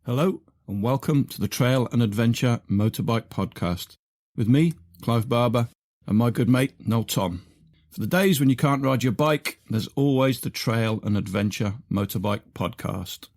Hello and welcome to the Trail and Adventure Motorbike Podcast with me, Clive Barber, and my good mate, Noel Tom. For the days when you can't ride your bike, there's always the Trail and Adventure Motorbike Podcast.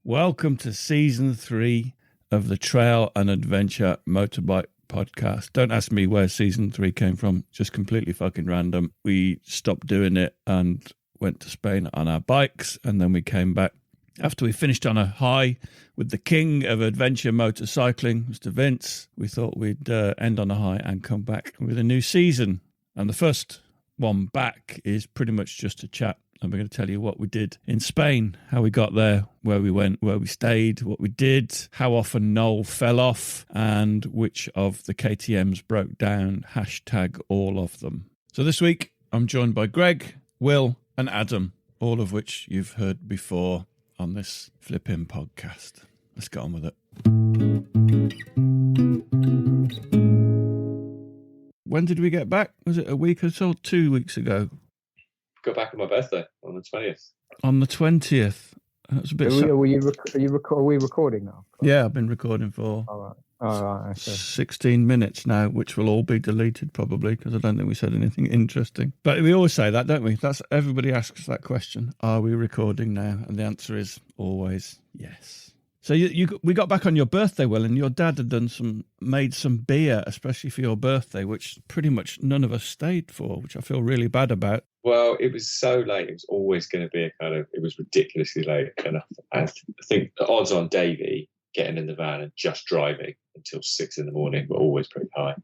Welcome to Season 3 of the Trail and Adventure Motorbike Podcast. Don't ask me where Season 3 came from, just completely fucking random. We stopped doing it and went to Spain on our bikes, and then we came back after we finished on a high with the king of adventure motorcycling, Mr. Vince. We thought we'd end on a high and come back with a new season. And the first one back is pretty much just a chat, and we're going to tell you what we did in Spain, how we got there, where we went, where we stayed, what we did, how often Noel fell off, and which of the KTMs broke down, hashtag all of them. So this week I'm joined by Greg, Will and Adam, all of which you've heard before on this flipping podcast. Let's get on with it. When did we get back? Was it a week or so? 2 weeks ago? Got back on my birthday on the 20th. On the 20th. That's a bit. Are we recording now? Yeah, I've been recording for All right. Okay. 16 minutes now, which will all be deleted probably because I don't think we said anything interesting. But we always say that, don't we? That's everybody asks that question. Are we recording now? And the answer is always yes. So we got back on your birthday, Will, and your dad had made some beer, especially for your birthday, which pretty much none of us stayed for, which I feel really bad about. Well, it was so late. It was always going to be it was ridiculously late. And I think the odds on Davey getting in the van and just driving until 6 a.m. were always pretty high.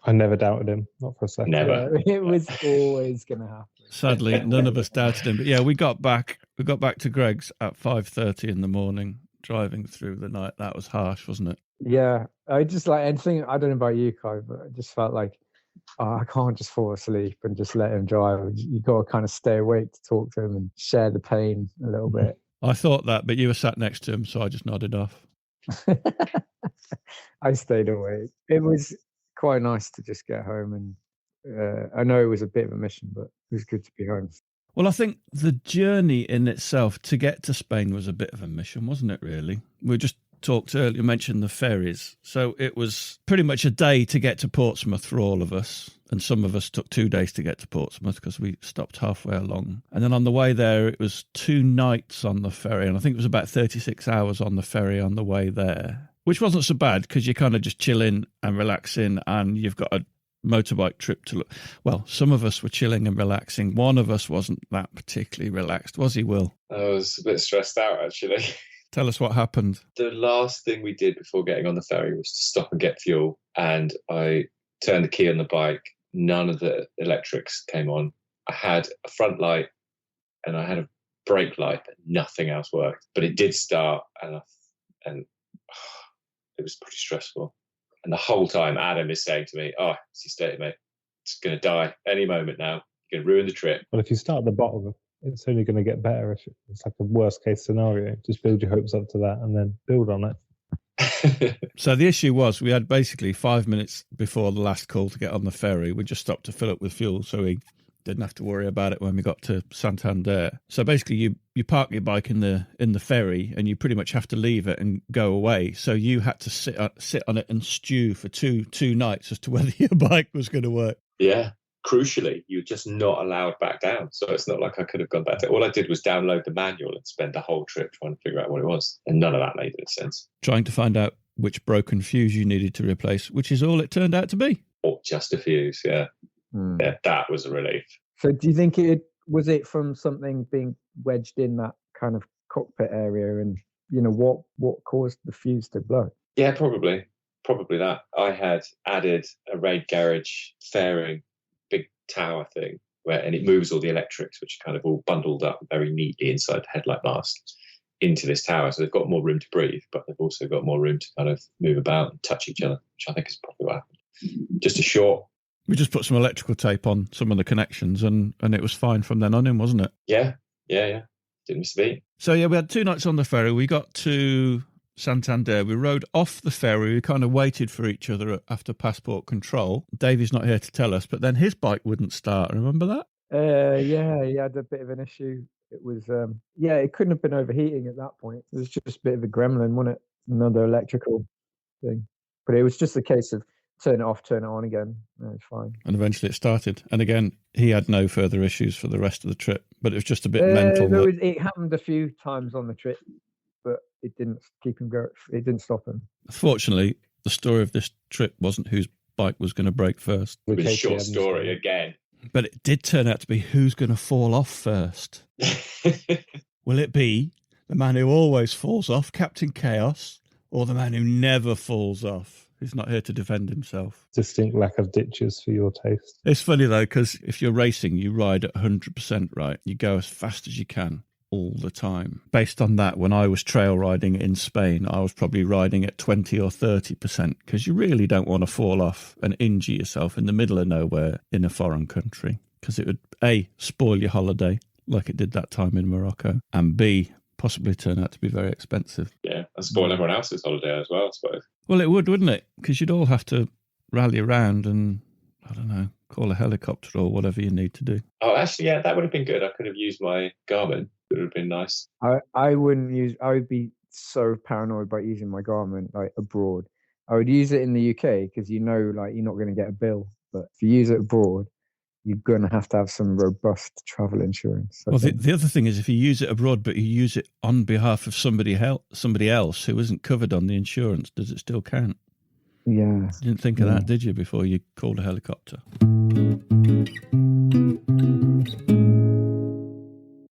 I never doubted him, not for a second. Never. Yeah, it was always going to happen. Sadly, none of us doubted him. But yeah, we got back to Greg's at 5:30 in the morning, driving through the night. That was harsh, wasn't it? Yeah, I just like anything. I don't know about you, Kai, but I just felt like I can't just fall asleep and just let him drive. You got to kind of stay awake to talk to him and share the pain a little bit. I thought that, but you were sat next to him, so I just nodded off. I stayed awake. It was quite nice to just get home, and I know it was a bit of a mission, but it was good to be home. Well, I think the journey in itself to get to Spain was a bit of a mission, wasn't it, really? We just talked earlier, mentioned the ferries. So it was pretty much a day to get to Portsmouth for all of us. And some of us took 2 days to get to Portsmouth because we stopped halfway along. And then on the way there, it was 2 nights on the ferry. And I think it was about 36 hours on the ferry on the way there, which wasn't so bad because you're kind of just chilling and relaxing, and you've got a motorbike trip to look. Well, some of us were chilling and relaxing. One of us wasn't that particularly relaxed, was he, Will? I was a bit stressed out, actually. Tell us what happened. The last thing we did before getting on the ferry was to stop and get fuel. And I turned the key on the bike. None of the electrics came on. I had a front light and I had a brake light, but nothing else worked. But it did start, and it was pretty stressful. And the whole time, Adam is saying to me, "Oh, it's your state, mate. It's going to die any moment now. You're going to ruin the trip." Well, if you start at the bottom, it's only going to get better. If it's like a worst case scenario, just build your hopes up to that and then build on it. So the issue was we had basically 5 minutes before the last call to get on the ferry. We just stopped to fill up with fuel, so we didn't have to worry about it when we got to Santander. So basically you park your bike in the ferry and you pretty much have to leave it and go away. So you had to sit on it and stew for two nights as to whether your bike was going to work. Yeah. Crucially, you're just not allowed back down. So it's not like I could have gone back to. All I did was download the manual and spend the whole trip trying to figure out what it was. And none of that made any sense. Trying to find out which broken fuse you needed to replace, which is all it turned out to be. Or just a fuse, yeah. Yeah, that was a relief. So do you think it was from something being wedged in that kind of cockpit area, and what caused the fuse to blow? Yeah, probably that. I had added a raid garage fairing, big tower thing, and it moves all the electrics, which are kind of all bundled up very neatly inside the headlight mast into this tower. So they've got more room to breathe, but they've also got more room to kind of move about and touch each other, which I think is probably what happened. Just a short. We just put some electrical tape on some of the connections and it was fine from then on in, wasn't it? Yeah. Didn't miss a beat. So yeah, we had 2 nights on the ferry. We got to Santander. We rode off the ferry. We kind of waited for each other after passport control. Davey's not here to tell us, but then his bike wouldn't start. Remember that? Yeah, he had a bit of an issue. It was, it couldn't have been overheating at that point. It was just a bit of a gremlin, wasn't it? Another electrical thing. But it was just a case of turn it off, turn it on again. No, it's fine. And eventually it started. And again, he had no further issues for the rest of the trip, but it was just a bit mental. It happened a few times on the trip, but it didn't keep him going. It didn't stop him. Fortunately, the story of this trip wasn't whose bike was going to break first. It was a short story again. But it did turn out to be who's going to fall off first. Will it be the man who always falls off, Captain Chaos, or the man who never falls off, who's not here to defend himself? Distinct lack of ditches for your taste. It's funny, though, because if you're racing, you ride at 100%, right? You go as fast as you can all the time. Based on that, when I was trail riding in Spain, I was probably riding at 20 or 30% because you really don't want to fall off and injure yourself in the middle of nowhere in a foreign country, because it would, A, spoil your holiday like it did that time in Morocco, and B, possibly turn out to be very expensive. Yeah, and spoil everyone else's holiday as well, I suppose. Well, it would, wouldn't it? Because you'd all have to rally around and, I don't know, call a helicopter or whatever you need to do. Oh, actually, yeah, that would have been good. I could have used my Garmin. It would have been nice. I would be so paranoid about using my Garmin like abroad. I would use it in the UK because like you're not going to get a bill. But if you use it abroad, you're going to have some robust travel insurance. Well, the other thing is if you use it abroad, but you use it on behalf of somebody else who isn't covered on the insurance, does it still count? Yeah. You didn't think of that, did you, before you called a helicopter?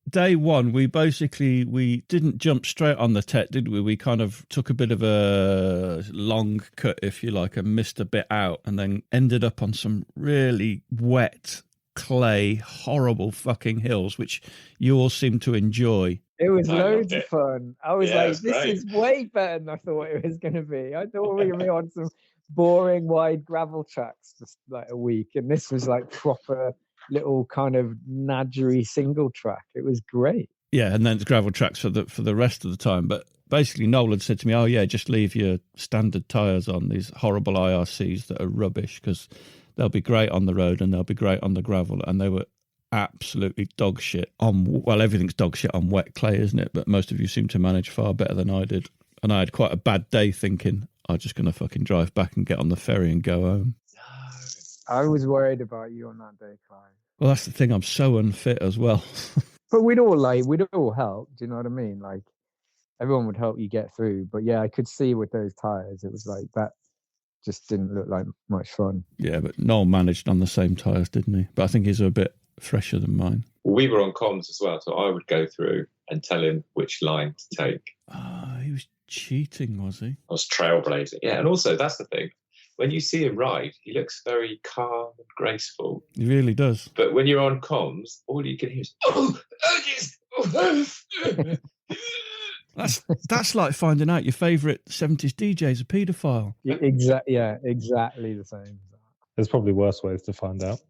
Day one, we didn't jump straight on the TET, did we? We kind of took a bit of a long cut, if you like, and missed a bit out, and then ended up on some really wet, clay, horrible fucking hills, which you all seem to enjoy. It was loads of fun. I was like, this is way better than I thought it was going to be. I thought we were going to be on some boring, wide gravel tracks just like a week, and this was like proper little kind of nadgery single track. It was great. Yeah, and then it's gravel tracks for the rest of the time. But basically, Noel had said to me, "Oh yeah, just leave your standard tyres on, these horrible IRCs that are rubbish, because they'll be great on the road and they'll be great on the gravel." And they were absolutely dog shit everything's dog shit on wet clay, isn't it? But most of you seem to manage far better than I did. And I had quite a bad day thinking, I'm just going to fucking drive back and get on the ferry and go home. I was worried about you on that day, Clive. Well, that's the thing. I'm so unfit as well. But we'd all help. Do you know what I mean? Like, everyone would help you get through. But yeah, I could see with those tyres, it was like that just didn't look like much fun. Yeah, but Noel managed on the same tyres, didn't he? But I think he's a bit fresher than mine. Well, we were on comms as well, so I would go through and tell him which line to take. He was cheating, was he? I was trailblazing. Yeah, and also that's the thing. When you see him ride, he looks very calm and graceful. He really does. But when you're on comms, all you can hear is, oh yes. That's like finding out your favourite 70s DJ is a paedophile. Exactly the same. There's probably worse ways to find out.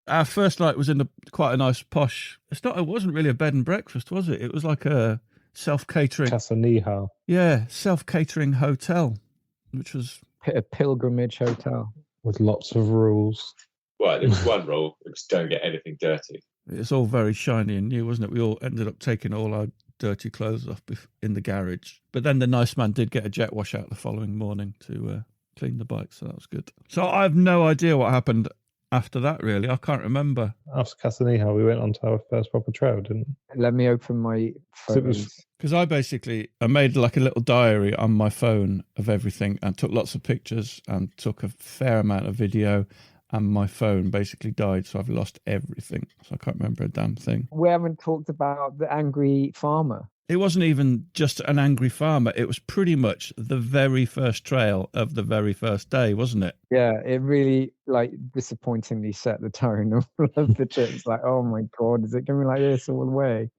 Our first night was in quite a nice posh. It wasn't really a bed and breakfast, was it? It was like a self-catering. Casa Nihal. Yeah, self-catering hotel, which was a pilgrimage hotel with lots of rules. Well, there was one rule: it was don't get anything dirty. It's all very shiny and new, wasn't it? We all ended up taking all our dirty clothes off in the garage. But then the nice man did get a jet wash out the following morning to clean the bike, so that was good. So I have no idea what happened after that, really. I can't remember. After Casa Nihal, we went on to our first proper trail, didn't we? Let me open my phone. Because I made like a little diary on my phone of everything and took lots of pictures and took a fair amount of video, and my phone basically died, so I've lost everything. So I can't remember a damn thing. We haven't talked about the angry farmer. It wasn't even just an angry farmer. It was pretty much the very first trail of the very first day, wasn't it? Yeah, it really disappointingly set the tone of the trip. It's like, oh my God, is it going to be like this all the way?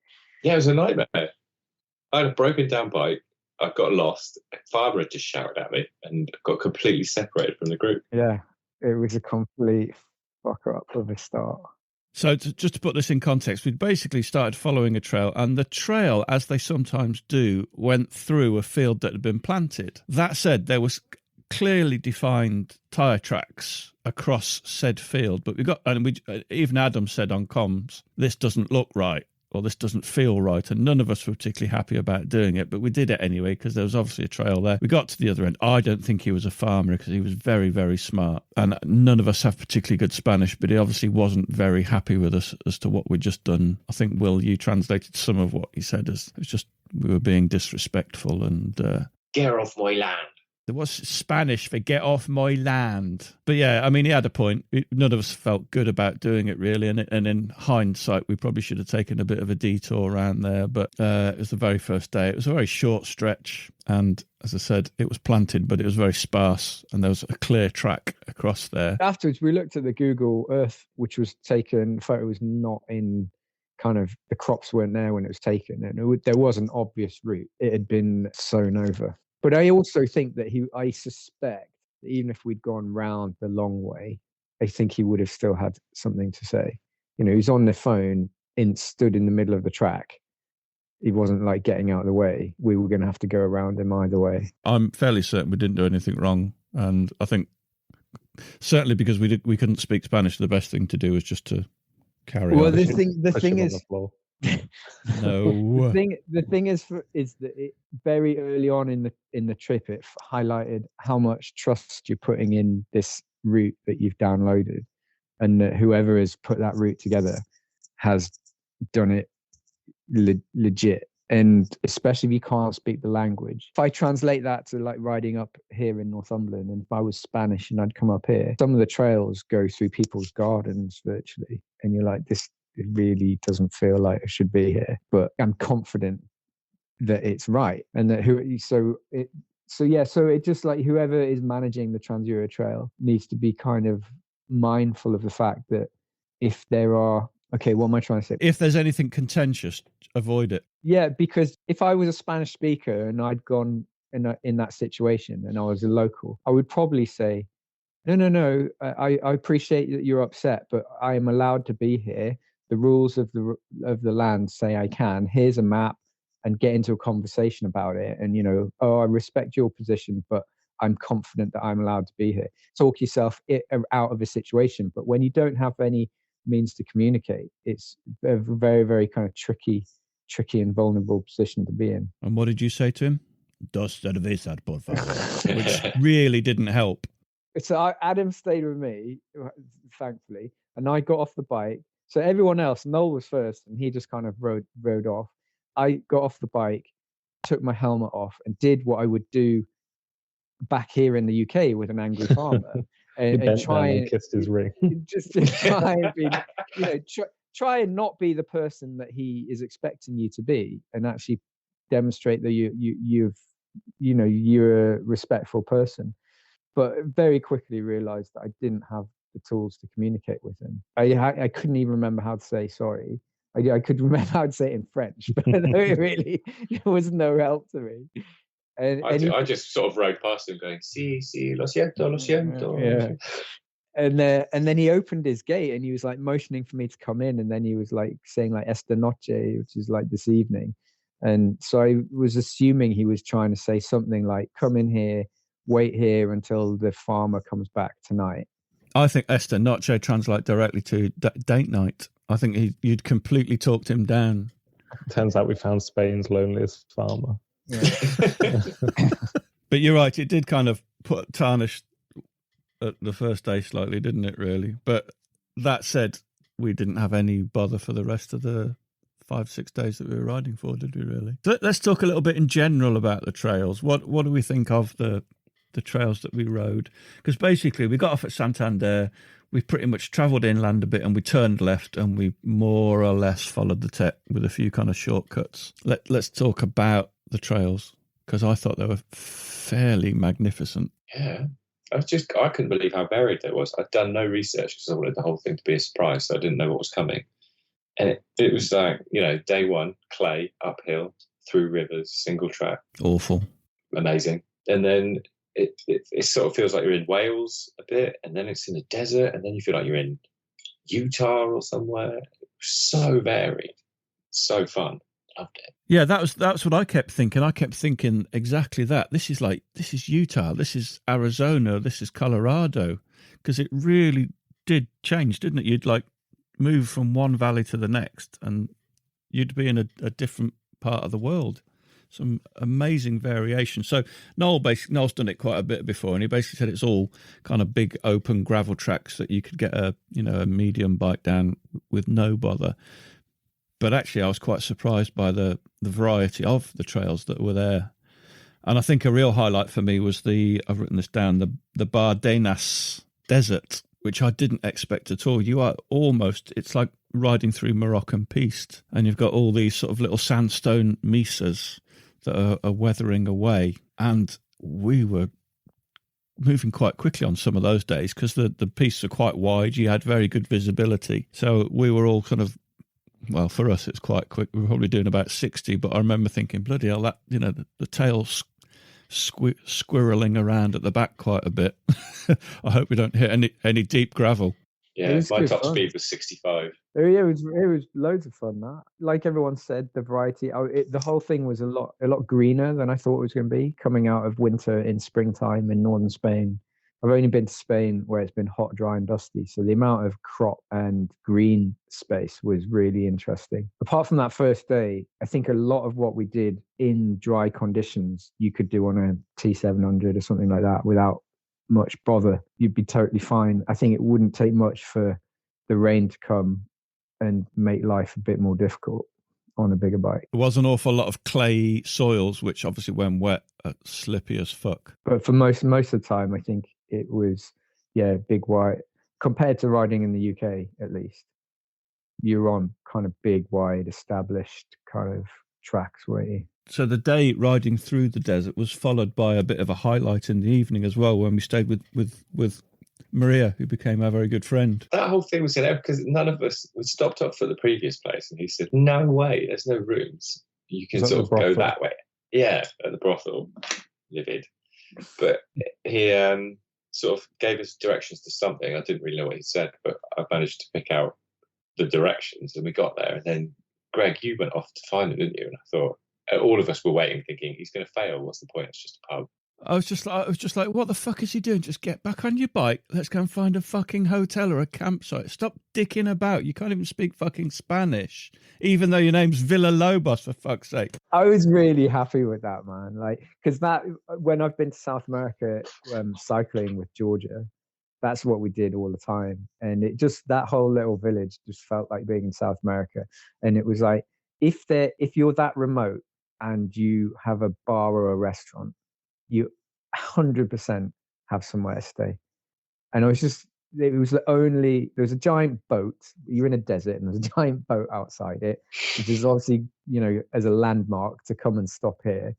Yeah, it was a nightmare. I had a broken down bike. I got lost. A farmer had just shouted at me and got completely separated from the group. Yeah, it was a complete fuck up of a start. So just to put this in context, we'd basically started following a trail, and the trail, as they sometimes do, went through a field that had been planted. That said, there was clearly defined tyre tracks across said field, but even Adam said on comms, this doesn't look right, or this doesn't feel right, and none of us were particularly happy about doing it, but we did it anyway because there was obviously a trail there. We got to the other end. I don't think he was a farmer because he was very, very smart, and none of us have particularly good Spanish, but he obviously wasn't very happy with us as to what we'd just done. I think, Will, you translated some of what he said as it was just we were being disrespectful and get off my land. There was Spanish for get off my land. But yeah, I mean, he had a point. None of us felt good about doing it, really. And in hindsight, we probably should have taken a bit of a detour around there. But it was the very first day. It was a very short stretch. And as I said, it was planted, but it was very sparse. And there was a clear track across there. Afterwards, we looked at the Google Earth, which was taken, the photo was not in kind of, the crops weren't there when it was taken. And there was an obvious route. It had been sown over. But I also think that I suspect that even if we'd gone round the long way, I think he would have still had something to say. You know, he's on the phone and stood in the middle of the track. He wasn't like getting out of the way. We were going to have to go around him either way. I'm fairly certain we didn't do anything wrong. And I think certainly because we couldn't speak Spanish, the best thing to do was just to carry on. Well, the thing is... No. The thing is that it, very early on in the trip, it highlighted how much trust you're putting in this route that you've downloaded, and that whoever has put that route together has done it legit. And especially if you can't speak the language. If I translate that to like riding up here in Northumberland, and if I was Spanish and I'd come up here, some of the trails go through people's gardens virtually, and you're like, this. It really doesn't feel like I should be here, but I'm confident that it's right, and that so it just like whoever is managing the Trans-Euro Trail needs to be kind of mindful of the fact that if there are, okay, what am I trying to say? If there's anything contentious, avoid it. Yeah, because if I was a Spanish speaker and I'd gone in that situation and I was a local, I would probably say, no, I appreciate that you're upset, but I am allowed to be here. The rules of the land say I can. Here's a map, and get into a conversation about it. And, you know, I respect your position, but I'm confident that I'm allowed to be here. Talk yourself out of a situation. But when you don't have any means to communicate, it's a very, very kind of tricky and vulnerable position to be in. And what did you say to him? Dos cervezas, por favor. Which really didn't help. So Adam stayed with me, thankfully, and I got off the bike. So everyone else, Noel was first, and he just kind of rode off. I got off the bike, took my helmet off, and did what I would do back here in the UK with an angry farmer, and try and kissed his ring. Just to try and be, you know, try and not be the person that he is expecting you to be, and actually demonstrate that you're a respectful person. But very quickly realised that I didn't have the tools to communicate with him. I couldn't even remember how to say sorry. I could remember how to say it in French, but it was no help to me. I just sort of rode past him going, sí, lo siento. Yeah. And then he opened his gate and he was like motioning for me to come in, and then he was like saying like esta noche, which is like this evening. And so I was assuming he was trying to say something like, come in here, wait here until the farmer comes back tonight. I think esta noche translates directly to date night. I think you'd completely talked him down. Turns out we found Spain's loneliest farmer. Yeah. But you're right, it did kind of tarnish the first day slightly, didn't it, really? But that said, we didn't have any bother for the rest of the 5-6 days that we were riding for, did we really? So let's talk a little bit in general about the trails. What do we think of the trails that we rode? Because basically we got off at Santander, we pretty much travelled inland a bit, and we turned left, and we more or less followed the TET with a few kind of shortcuts. Let's talk about the trails, because I thought they were fairly magnificent. Yeah, I couldn't believe how varied it was. I'd done no research because I wanted the whole thing to be a surprise, so I didn't know what was coming. And it was like, you know, day one, clay, uphill, through rivers, single track. Awful. Amazing. And then it sort of feels like you're in Wales a bit, and then it's in the desert, and then you feel like you're in Utah or somewhere. It was so varied, so fun. Loved it. Yeah, that's what I kept thinking. I kept thinking exactly that. This is Utah, this is Arizona, this is Colorado, because it really did change, didn't it? You'd like move from one valley to the next, and you'd be in a different part of the world. Some amazing variation. So Noel's done it quite a bit before, and he basically said it's all kind of big open gravel tracks that you could get a medium bike down with no bother. But actually, I was quite surprised by the variety of the trails that were there. And I think a real highlight for me was I've written this down, the Bardenas Desert, which I didn't expect at all. It's like riding through Moroccan piste, and you've got all these sort of little sandstone mesas that are weathering away. And we were moving quite quickly on some of those days because the pistes are quite wide. You had very good visibility. So we were all kind of, well, for us, it's quite quick. We were probably doing about 60, but I remember thinking, bloody hell, that, the tail's squirreling around at the back quite a bit. I hope we don't hit any deep gravel. Yeah, my top speed was 65. Oh, yeah, it was loads of fun. That, like everyone said, the variety. The whole thing was a lot greener than I thought it was going to be. Coming out of winter in springtime in northern Spain, I've only been to Spain where it's been hot, dry, and dusty. So the amount of crop and green space was really interesting. Apart from that first day, I think a lot of what we did in dry conditions, you could do on a T700 or something like that without much bother. You'd be totally fine. I think it wouldn't take much for the rain to come and make life a bit more difficult on a bigger bike. There was an awful lot of clay soils, which obviously when wet are slippy as fuck. But for most of the time, I think it was, big white. Compared to riding in the UK, at least, you're on kind of big, wide, established kind of tracks, weren't you? So the day riding through the desert was followed by a bit of a highlight in the evening as well, when we stayed with Maria, who became our very good friend. That whole thing was because none of us, we stopped off at the previous place, and he said, "No way, there's no rooms. You can sort of go that way." Yeah, at the brothel, livid. But he sort of gave us directions to something. I didn't really know what he said, but I managed to pick out the directions, and we got there. And then, Greg, you went off to find it, didn't you? And I thought, all of us were waiting, thinking, he's going to fail. What's the point? It's just a pub. I was just like, what the fuck is he doing? Just get back on your bike. Let's go and find a fucking hotel or a campsite. Stop dicking about. You can't even speak fucking Spanish, even though your name's Villalobos, for fuck's sake. I was really happy with that, man. Like, because that, when I've been to South America cycling with Georgia, that's what we did all the time. And it just, that whole little village just felt like being in South America. And it was like, if you're that remote and you have a bar or a restaurant, you 100% have somewhere to stay. And there was a giant boat. You're in a desert and there's a giant boat outside it, which is obviously, as a landmark to come and stop here.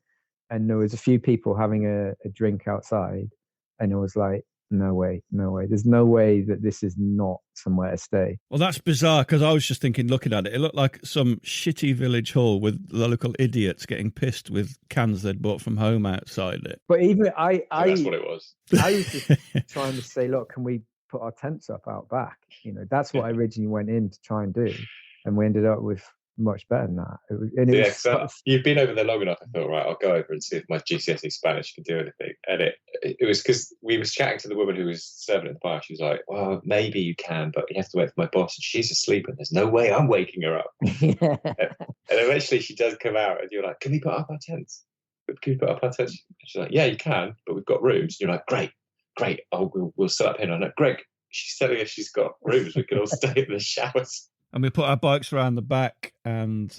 And there was a few people having a drink outside, and it was like, no way. There's no way that this is not somewhere to stay. Well, that's bizarre, because I was just thinking, looking at it, it looked like some shitty village hall with the local idiots getting pissed with cans they'd bought from home outside it. But even that's what it was. I was just trying to say, look, can we put our tents up out back? That's what I originally went in to try and do, and we ended up with much better than that. So you've been over there long enough. I thought, right, I'll go over and see if my GCSE Spanish can do anything. And it was because we was chatting to the woman who was serving at the bar. She was like, well, maybe you can, but you have to wait for my boss, and she's asleep, and there's no way I'm waking her up. And eventually she does come out, and you're like, can we put up our tents? Can we put up our tents? And she's like, yeah, you can, but we've got rooms. And you're like, great. Oh, we'll set up here. And I'm like, Greg, she's telling us she's got rooms. We can all stay in the showers. And we put our bikes around the back, and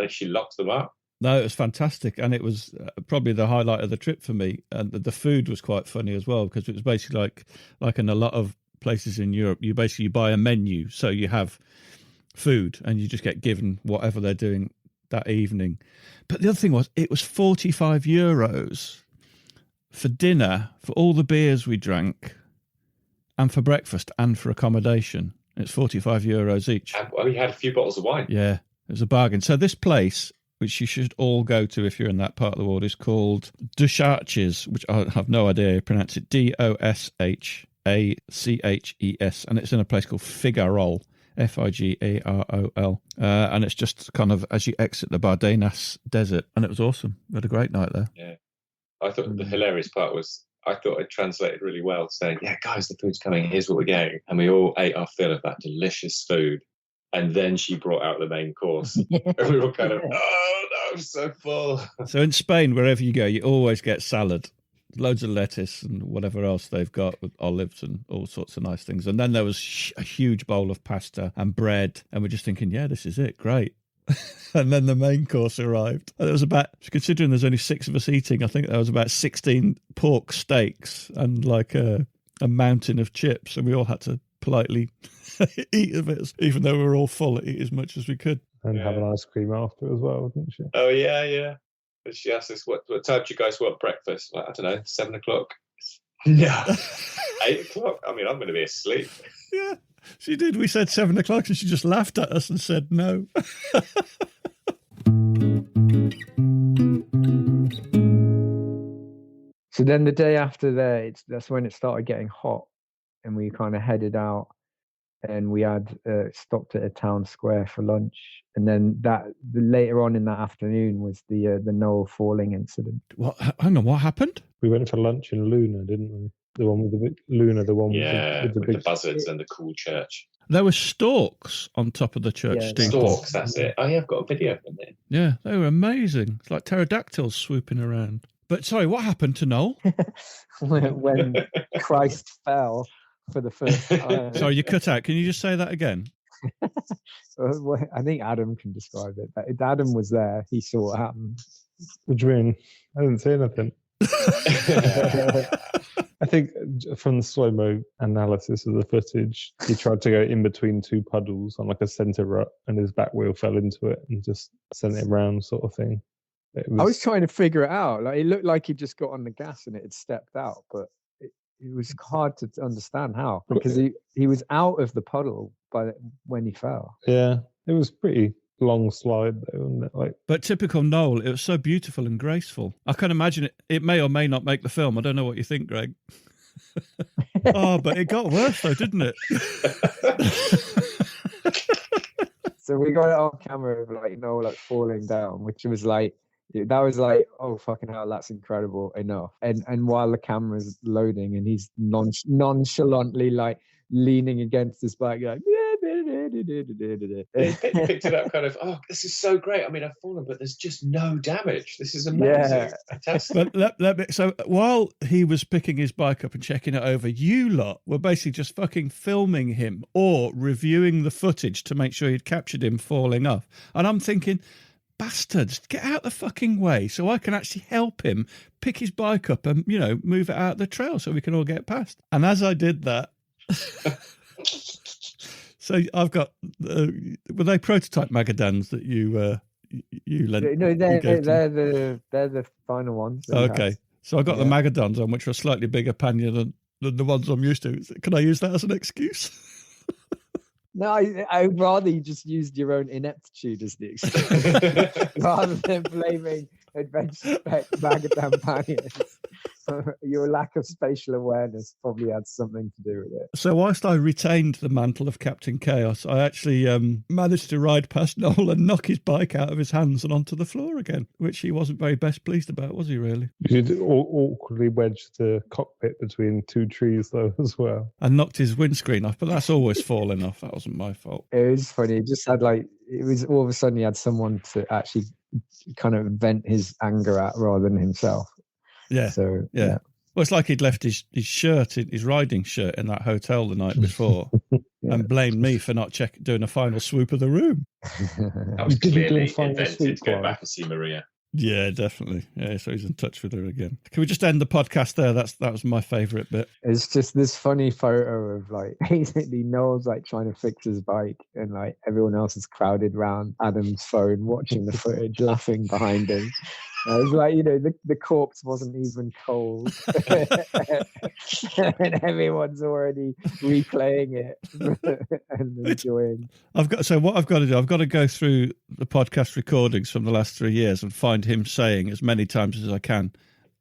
she locked them up. No, it was fantastic, and it was probably the highlight of the trip for me. And the food was quite funny as well, because it was basically like in a lot of places in Europe, you buy a menu, so you have food, and you just get given whatever they're doing that evening. But the other thing was, it was €45 for dinner, for all the beers we drank, and for breakfast, and for accommodation. It's €45 each. And we had a few bottles of wine. Yeah, it was a bargain. So this place, which you should all go to if you're in that part of the world, is called Doshaches, which I have no idea how you pronounce it, Doshaches, and it's in a place called Figuerol, Figerol. And it's just kind of as you exit the Bardenas desert. And it was awesome. We had a great night there. Yeah. I thought the hilarious part was, I thought it translated really well, saying, yeah, guys, the food's coming. Here's what we're getting. And we all ate our fill of that delicious food. And then she brought out the main course. And we were all kind of, oh, no, I'm so full. So in Spain, wherever you go, you always get salad. Loads of lettuce and whatever else they've got with olives and all sorts of nice things. And then there was a huge bowl of pasta and bread. And we're just thinking, yeah, this is it. Great. And then the main course arrived. And it was about, considering there's only 6 of us eating, I think there was about 16 pork steaks and like a mountain of chips. And we all had to politely eat of it, even though we were all full, eat as much as we could. And have an ice cream after as well, didn't she? Oh, yeah, yeah. But she asked us, what time do you guys want breakfast? Like, I don't know, 7 o'clock? No. 8 o'clock? I mean, I'm going to be asleep. Yeah, she did. We said 7 o'clock and she just laughed at us and said no. So then the day after that's when it started getting hot, and we kind of headed out, and we had stopped at a town square for lunch. And then later on in that afternoon was the Noel falling incident. What? Hang on, what happened? We went for lunch in Luna, didn't we? The one with the big Luna, the one with the big the buzzards and the cool church. There were storks on top of the church steeple. Storks, that's it. Oh, yeah, I've got a video from there. Yeah, they were amazing. It's like pterodactyls swooping around. But sorry, what happened to Noel? when Christ fell for the first time. Sorry, you cut out. Can you just say that again? I think Adam can describe it. But Adam was there. He saw what happened. What do you mean? I didn't say anything. I think from the slow-mo analysis of the footage, he tried to go in between 2 puddles on like a centre rut, and his back wheel fell into it and just sent it round, sort of thing. I was trying to figure it out. Like, it looked like he just got on the gas and it had stepped out, but it was hard to understand how, because he was out of the puddle when he fell. Yeah, it was pretty long slide though, wasn't it? Like, but typical Noel, it was so beautiful and graceful. I can imagine it may or may not make the film. I don't know what you think, Greg. Oh, but it got worse though, didn't it? So we got it on camera of like Noel like falling down, which was like, that was like, oh fucking hell, that's incredible enough. And while the camera's loading and he's nonchalantly like leaning against his bike, like they picked it up kind of, oh, this is so great. I mean, I've fallen, but there's just no damage. This is amazing. Fantastic. But so while he was picking his bike up and checking it over, you lot were basically just fucking filming him or reviewing the footage to make sure you'd captured him falling off. And I'm thinking, bastards, get out the fucking way so I can actually help him pick his bike up and, move it out the trail so we can all get past. And as I did that, so I've got, were they prototype Magadans that you lent? No, they're the final ones. Okay. So I got the Magadans on, which are a slightly bigger pannier than the ones I'm used to. Can I use that as an excuse? No, I'd rather you just used your own ineptitude as the excuse rather than blaming Adventure Spec Magadan panniers. Your lack of spatial awareness probably had something to do with it. So whilst I retained the mantle of Captain Chaos, I actually managed to ride past Noel and knock his bike out of his hands and onto the floor again, which he wasn't very best pleased about, was he really? You did awkwardly wedge the cockpit between 2 trees though as well. And knocked his windscreen off, but that's always falling off. That wasn't my fault. It was funny. It just had it was all of a sudden he had someone to actually kind of vent his anger at rather than himself. Yeah. So yeah. Well, it's like he'd left his shirt, his riding shirt, in that hotel the night before, and blamed me for not doing a final swoop of the room. That was clearly invented to go back and see Maria. Yeah, definitely. Yeah, so he's in touch with her again. Can we just end the podcast there? That was my favourite bit. It's just this funny photo of basically Noel's trying to fix his bike, and everyone else is crowded around Adam's phone watching the footage, laughing behind him. It was the corpse wasn't even cold, and everyone's already replaying it and enjoying. What I've got to do, I've got to go through the podcast recordings from the last 3 years and find him saying as many times as I can,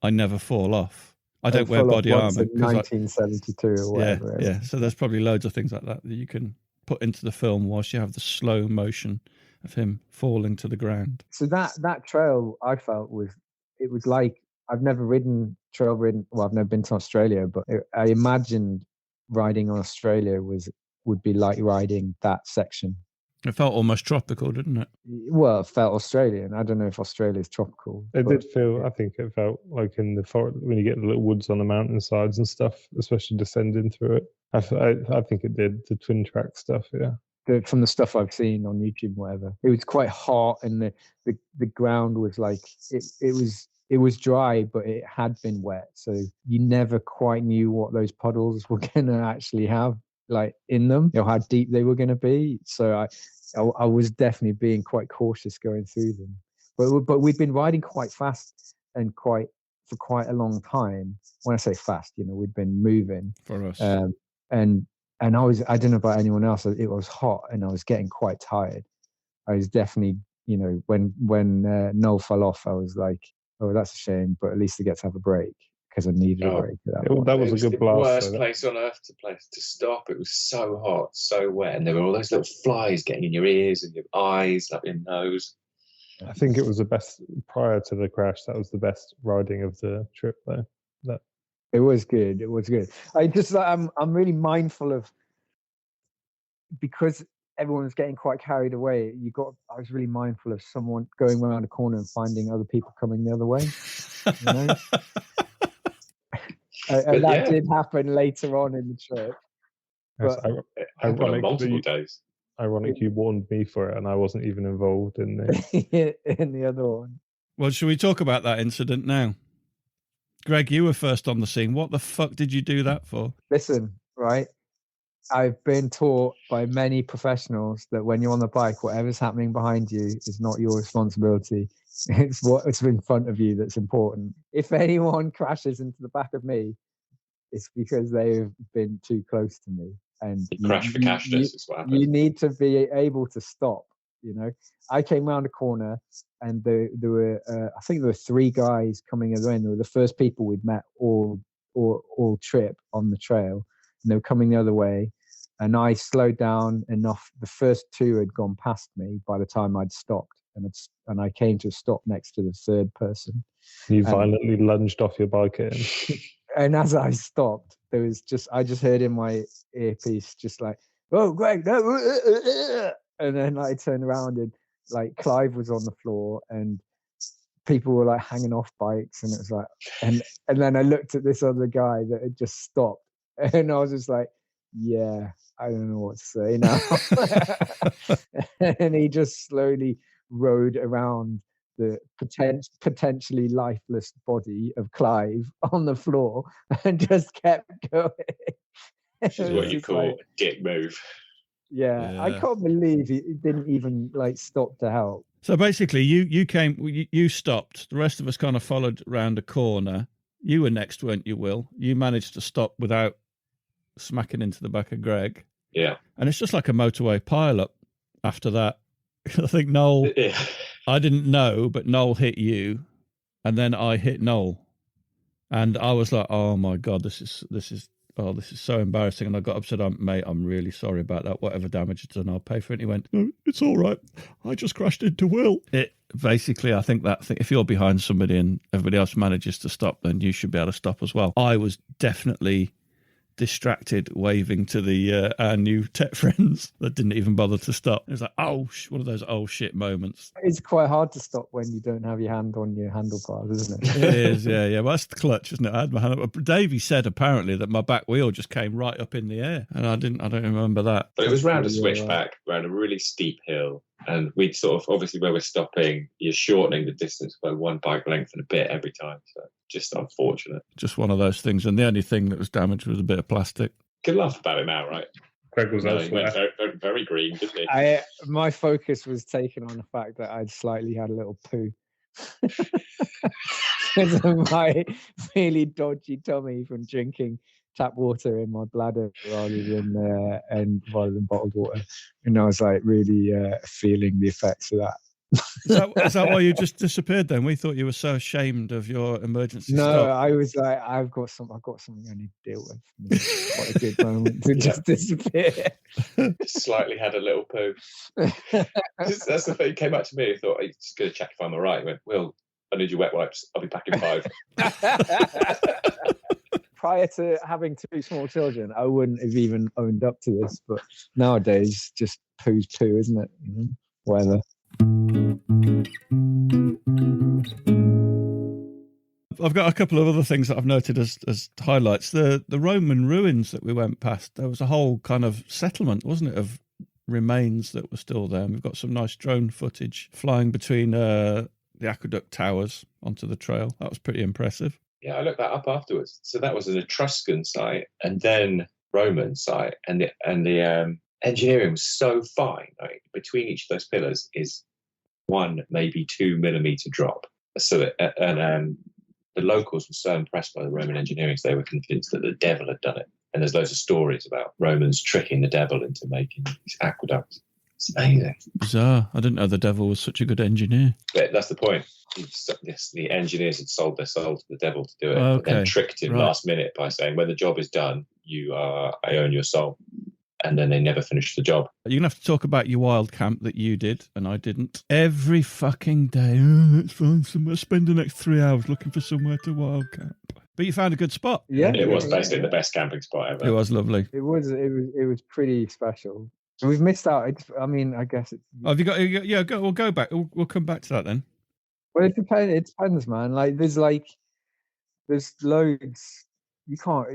"I never fall off. I don't wear body armor." 1972 or whatever. Yeah. So there's probably loads of things like that you can put into the film whilst you have the slow motion of him falling to the ground. So that trail I felt was like, I've never trail ridden. Well, I've never been to Australia, but I imagined riding on Australia would be like riding that section. It felt almost tropical, didn't it? Well, it felt Australian. I don't know if Australia is tropical. It did feel, I think it felt like in the forest, when you get the little woods on the mountainsides and stuff, especially descending through it. I think it did, the twin track stuff, yeah. From the stuff I've seen on YouTube, whatever, it was quite hot, and the ground was like, it was dry, but it had been wet, so you never quite knew what those puddles were gonna actually have like in them, how deep they were gonna be. So I was definitely being quite cautious going through them. But we've been riding quite fast and for quite a long time. When I say fast, we'd been moving for us. And I don't know about anyone else. It was hot and I was getting quite tired. I was definitely, when Noel fell off, I was like, oh, that's a shame, but at least I get to have a break, because I needed a break. That was a good blast. The worst place on earth to stop. It was so hot, so wet, and there were all those little flies getting in your ears and your eyes, up your nose. I think it was the best prior to the crash. That was the best riding of the trip, though. It was good. It was good. I'm really mindful of, because everyone was getting quite carried away. I was really mindful of someone going around a corner and finding other people coming the other way. And that did happen later on in the trip. But multiple days. Ironic, you warned me for it, and I wasn't even involved in the other one. Well, should we talk about that incident now? Greg, you were first on the scene. What the fuck did you do that for? Listen, right? I've been taught by many professionals that when you're on the bike, whatever's happening behind you is not your responsibility. It's what's in front of you that's important. If anyone crashes into the back of me, it's because they've been too close to me. And you need to be able to stop. I came around a corner, and there were I think there were 3 guys coming in. They were the first people we'd met all trip on the trail, and they were coming the other way. And I slowed down enough. The first 2 had gone past me by the time I'd stopped, and I came to a stop next to the 3rd person. You violently lunged off your bike at him. And as I stopped, I just heard in my earpiece, just like, "Oh, Greg, no!" And then I turned around, and like Clive was on the floor, and people were like hanging off bikes, and it was like, and then I looked at this other guy that had just stopped, and I was just like, yeah, I don't know what to say now. And he just slowly rode around the potentially lifeless body of Clive on the floor and just kept going. Which is what you call a dick move. Yeah, I can't believe he didn't even stop to help. So basically, you stopped. The rest of us kind of followed around a corner. You were next, weren't you, Will? You managed to stop without smacking into the back of Greg. Yeah. And it's just like a motorway pile-up after that. I think Noel, I didn't know, but Noel hit you, and then I hit Noel. And I was like, oh my God, this is so embarrassing. And I got upset. Mate, I'm really sorry about that. Whatever damage it's done, I'll pay for it. And he went, no, it's all right. I just crashed into Will. Basically, I think if you're behind somebody and everybody else manages to stop, then you should be able to stop as well. I was definitely distracted, waving to our new TET friends that didn't even bother to stop. It was like, one of those oh shit moments. It's quite hard to stop when you don't have your hand on your handlebars, isn't it? It is, yeah. Well, that's the clutch, isn't it? I had my hand up. Davey said apparently that my back wheel just came right up in the air, and I don't remember that. But it was round a switchback, round a really steep hill, and we'd sort of, obviously where we're stopping, you're shortening the distance by 1 bike length and a bit every time, so just unfortunate. Just one of those things, and the only thing that was damaged was a bit of plastic. Can laugh about it now, right? Greg was he went very, very green, didn't he? My focus was taken on the fact that I'd slightly had a little poo. Because of my really dodgy tummy from drinking tap water in my bladder rather than bottled water. And I was like really feeling the effects of that. Is that why you just disappeared then? We thought you were so ashamed of your emergency No, stop. I was like, I've got something I need to deal with. And it's quite a good moment to just disappear. Slightly had a little poo. That's the thing. He came up to me. He thought, he's just going to check if I'm all right. He went, Will, I need your wet wipes. I'll be back in 5. Prior to having 2 small children, I wouldn't have even owned up to this. But nowadays, just poo's poo, isn't it? You know? Whatever. I've got a couple of other things that I've noted as highlights. The Roman ruins that we went past, there was a whole kind of settlement, wasn't it, of remains that were still there. And we've got some nice drone footage flying between the aqueduct towers onto the trail. That was pretty impressive. Yeah, I looked that up afterwards. So that was an Etruscan site and then Roman site, and the engineering was so fine. Like, between each of those pillars is 1, maybe 2 millimeter drop. So the locals were so impressed by the Roman engineering, so they were convinced that the devil had done it. And there's loads of stories about Romans tricking the devil into making these aqueducts. It's amazing. Bizarre. I didn't know the devil was such a good engineer. But that's the point. The engineers had sold their soul to the devil to do it, Okay. but then tricked him last minute by saying, when the job is done, I own your soul. And then they never finished the job. You're going to have to talk about your wild camp that you did and I didn't. Every fucking day, let's find somewhere, spend the next 3 hours looking for somewhere to wild camp. But you found a good spot. Yeah. It was basically the best camping spot ever. It was lovely. It was pretty special. We've missed out. I guess it's... Oh, have you got... Yeah, we'll go back. We'll come back to that then. Well, it depends, man. Like, there's loads... You can't.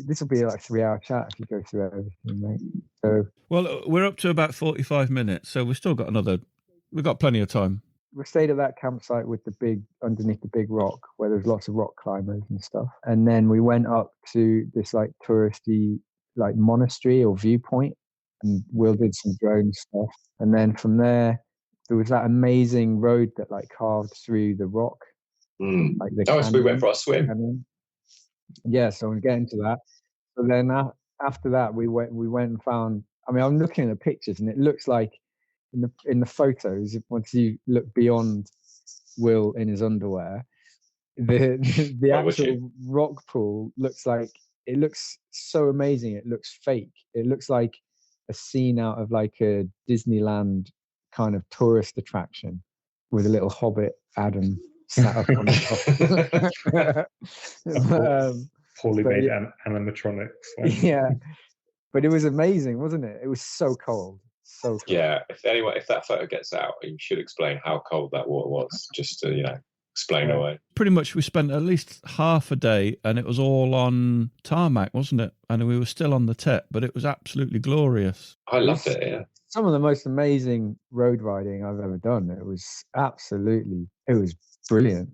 This will be like a 3-hour chat if you go through everything, mate. So, well, we're up to about 45 minutes, so we've still got we've got plenty of time. We stayed at that campsite with underneath the big rock, where there's lots of rock climbers and stuff. And then we went up to this like touristy like monastery or viewpoint, and Will did some drone stuff. And then from there was that amazing road that like carved through the rock. Like so we went for our swim. Yeah, so we'll get into that. So then after that, we went and found. I mean, I'm looking at the pictures, and it looks like in the photos, once you look beyond Will in his underwear, the actual rock pool looks so amazing. It looks fake. It looks like a scene out of like a Disneyland kind of tourist attraction with a little hobbit Adam sat up on the top. Poorly made animatronics. Yeah, but it was amazing, wasn't it? It was so cold. So cold. Yeah, if that photo gets out, you should explain how cold that water was, just to explain away. Pretty much we spent at least half a day, and it was all on tarmac, wasn't it? And we were still on the TET, but it was absolutely glorious. I loved it, yeah. Some of the most amazing road riding I've ever done. It was brilliant.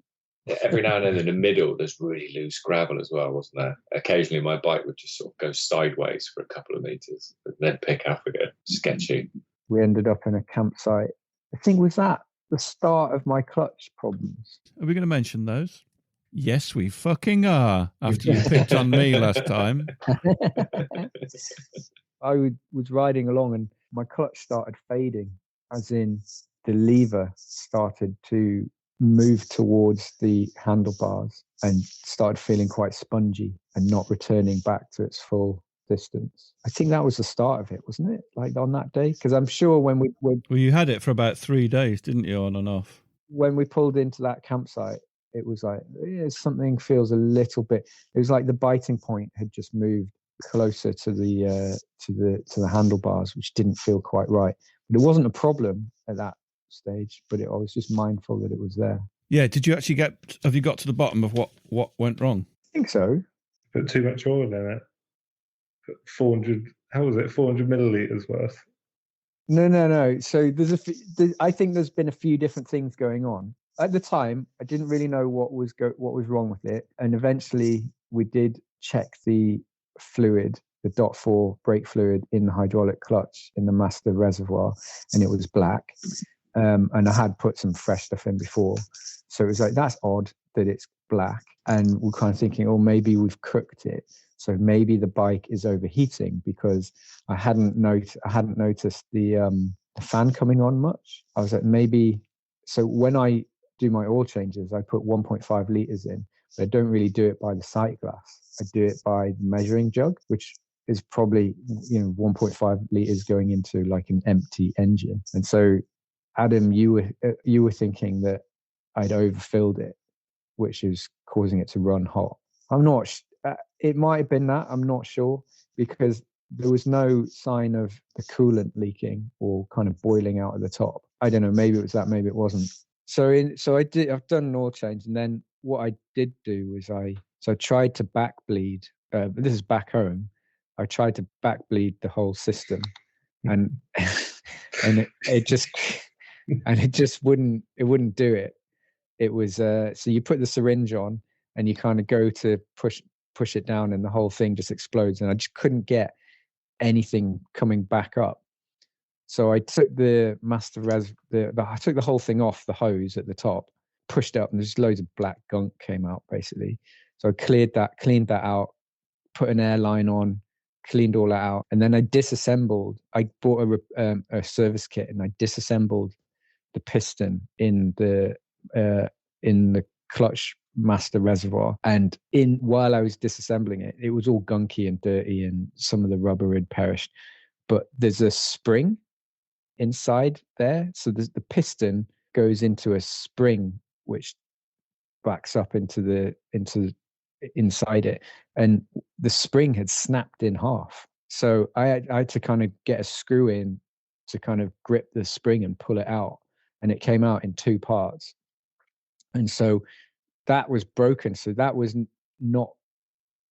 Yeah, every now and then in the middle, there's really loose gravel as well, wasn't there? Occasionally my bike would just sort of go sideways for a couple of meters, and then pick up again. Sketchy. We ended up in a campsite. I think was that the start of my clutch problems. Are we going to mention those? Yes, we fucking are. After you picked on me last time. I was riding along and my clutch started fading, as in the lever started to move towards the handlebars and started feeling quite spongy and not returning back to its full distance. I think that was the start of it, wasn't it? Like on that day? Because I'm sure when well, you had it for about 3 days, didn't you, on and off? When we pulled into that campsite, it was like, something feels a little bit, it was like the biting point had just moved closer to the handlebars, which didn't feel quite right. But it wasn't a problem at that stage, but I was just mindful that it was there. Yeah, did you actually have you got to the bottom of what went wrong? I think so. Put too much oil in it. Put 400, how was it, 400 millilitres worth? No. So I think there's been a few different things going on. At the time, I didn't really know what was wrong with it. And eventually we did check the fluid, the .4 brake fluid in the hydraulic clutch in the master reservoir, and it was black. And I had put some fresh stuff in before. So it was like, that's odd that it's black. And we're kind of thinking, oh, maybe we've cooked it. So maybe the bike is overheating, because I hadn't noticed the fan coming on much. I was like, maybe so when I do my oil changes, I put 1.5 liters in, but I don't really do it by the sight glass. I do it by the measuring jug, which is probably 1.5 liters going into like an empty engine. And so, Adam, you were thinking that I'd overfilled it, which is causing it to run hot. I'm not. It might have been that. I'm not sure, because there was no sign of the coolant leaking or kind of boiling out at the top. I don't know. Maybe it was that. Maybe it wasn't. So I've done an oil change, and then what I did do was I tried to back bleed. This is back home. I tried to back bleed the whole system, and it just wouldn't do it. It was so you put the syringe on and you kind of go to push it down, and the whole thing just explodes, and I just couldn't get anything coming back up. So I took the I took the whole thing off the hose at the top, pushed it up, and just loads of black gunk came out basically. So I cleaned that out, put an airline on, cleaned all that out, and then I disassembled. I bought a service kit, and I disassembled the piston in the clutch master reservoir. And while I was disassembling it, it was all gunky and dirty, and some of the rubber had perished. But there's a spring inside there, so the piston goes into a spring which backs up into inside it, and the spring had snapped in half. So I had to kind of get a screw in to kind of grip the spring and pull it out, and it came out in 2 parts. And so that was broken. So that was not,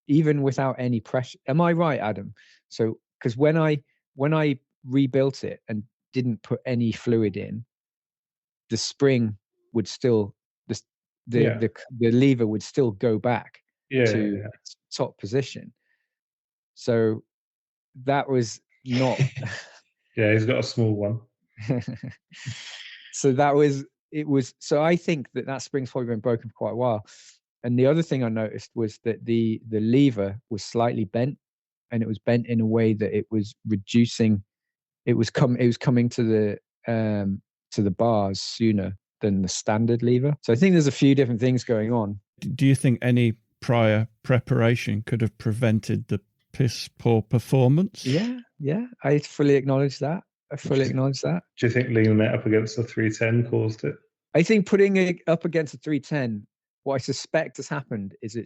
even without any pressure. Am I right, Adam? So because when I rebuilt it and didn't put any fluid in, the spring would still the lever would still go back to its top position. So that was not. Yeah, he's got a small one. So so I think that spring's probably been broken for quite a while. And the other thing I noticed was that the lever was slightly bent, and it was bent in a way that it was reducing. It was coming to the bars sooner than the standard lever. So I think there's a few different things going on. Do you think any prior preparation could have prevented the piss poor performance? Yeah, I fully acknowledge that. Do you think leaning it up against the 310 caused it? I think putting it up against the 310, what I suspect has happened is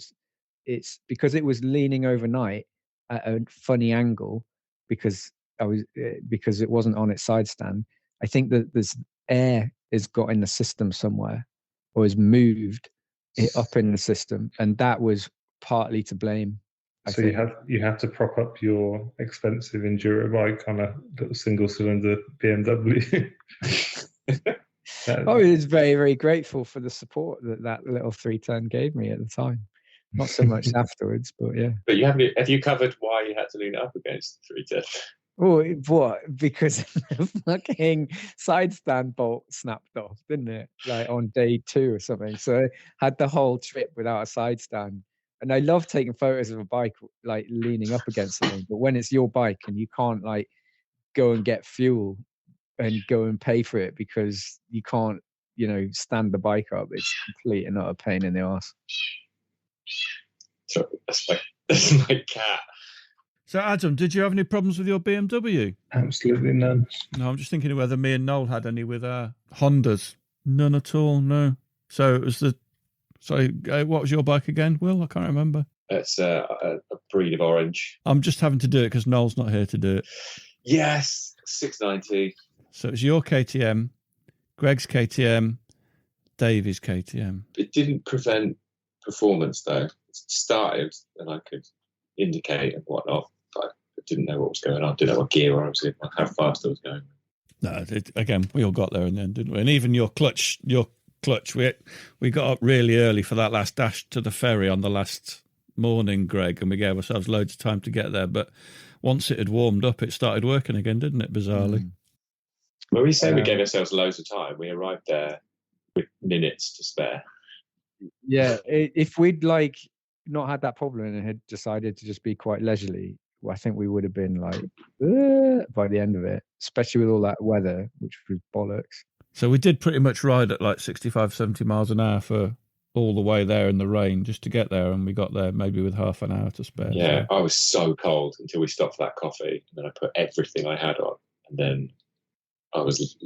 it's because it was leaning overnight at a funny angle, because it wasn't on its side stand. I think that there's air has got in the system somewhere, or has moved it up in the system, and that was partly to blame. So you have to prop up your expensive enduro bike on a little single cylinder BMW. I was very, very grateful for the support that little 310 gave me at the time. Not so much afterwards, but yeah. But have you covered why you had to lean it up against the 310? Oh, what? Because the fucking side stand bolt snapped off, didn't it? Like on day 2 or something. So I had the whole trip without a side stand. And I love taking photos of a bike like leaning up against something. But when it's your bike and you can't like go and get fuel and go and pay for it because you can't, stand the bike up, it's complete and utter pain in the arse. So that's my cat. So, Adam, did you have any problems with your BMW? Absolutely none. No, I'm just thinking of whether me and Noel had any with our Hondas. None at all, no. So it was what was your bike again, Will? I can't remember. It's a breed of orange. I'm just having to do it because Noel's not here to do it. Yes, 690. So it's your KTM, Greg's KTM, Davey's KTM. It didn't prevent performance, though. It started, and I could indicate and whatnot, but I didn't know what was going on. I didn't know what gear I was in, how fast I was going. No, again, we all got there in the end, didn't we? And even your clutch, we got up really early for that last dash to the ferry on the last morning, Greg, and we gave ourselves loads of time to get there. But once it had warmed up, it started working again, didn't it, bizarrely? When we say we gave ourselves loads of time, we arrived there with minutes to spare. Yeah, if we'd not had that problem and had decided to just be quite leisurely, I think we would have been by the end of it, especially with all that weather, which was bollocks. So we did pretty much ride at like 65, 70 miles an hour for all the way there in the rain just to get there, and we got there maybe with half an hour to spare. Yeah, so. I was so cold until we stopped for that coffee, and then I put everything I had on, and then I was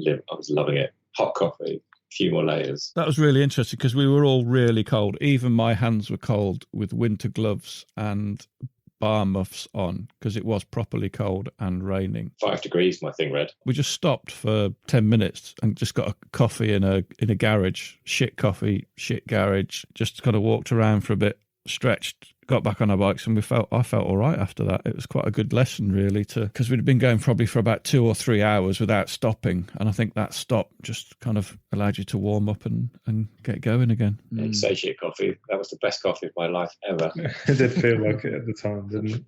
loving it. Hot coffee, a few more layers. That was really interesting because we were all really cold. Even my hands were cold with winter gloves and bar muffs on because it was properly cold and raining. 5 degrees, my thing read. We just stopped for 10 minutes and just got a coffee in a garage. Shit coffee, shit garage. Just kind of walked around for a bit, stretched, got back on our bikes, and I felt all right after that. It was quite a good lesson, really, because we'd been going probably for about 2 or 3 hours without stopping, and I think that stop just kind of allowed you to warm up and get going again. Yeah, satiate coffee. That was the best coffee of my life ever. It did feel like it at the time, didn't it?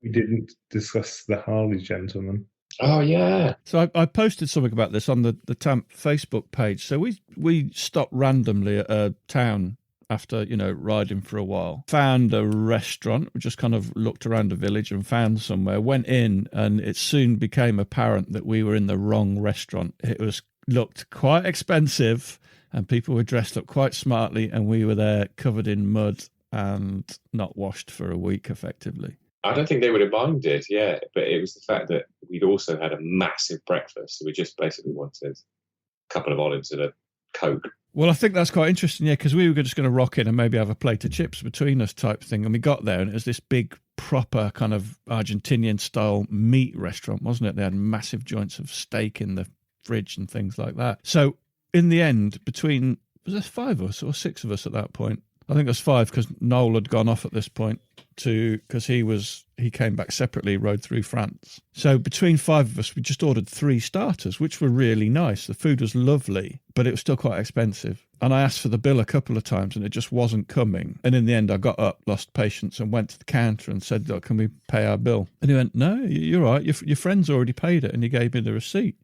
We didn't discuss the Harley gentleman. Oh, yeah. So I posted something about this on the TAMP Facebook page. So we stopped randomly at a town after, riding for a while. Found a restaurant. We just kind of looked around the village and found somewhere. Went in, and it soon became apparent that we were in the wrong restaurant. It looked quite expensive, and people were dressed up quite smartly, and we were there covered in mud and not washed for a week, effectively. I don't think they would have minded, yeah, but it was the fact that we'd also had a massive breakfast, so we just basically wanted a couple of olives and a Coke. Well, I think that's quite interesting, yeah, because we were just going to rock in and maybe have a plate of chips between us type thing, and we got there, and it was this big, proper kind of Argentinian-style meat restaurant, wasn't it? They had massive joints of steak in the fridge and things like that. So, in the end, was there 5 of us or 6 of us at that point? I think it was 5 because Noel had gone off at this point because he came back separately, rode through France. So between 5 of us, we just ordered 3 starters, which were really nice. The food was lovely, but it was still quite expensive. And I asked for the bill a couple of times and it just wasn't coming. And in the end, I got up, lost patience, and went to the counter and said, "Look, can we pay our bill?" And he went, "No, you're right. Your friend's already paid it." And he gave me the receipt.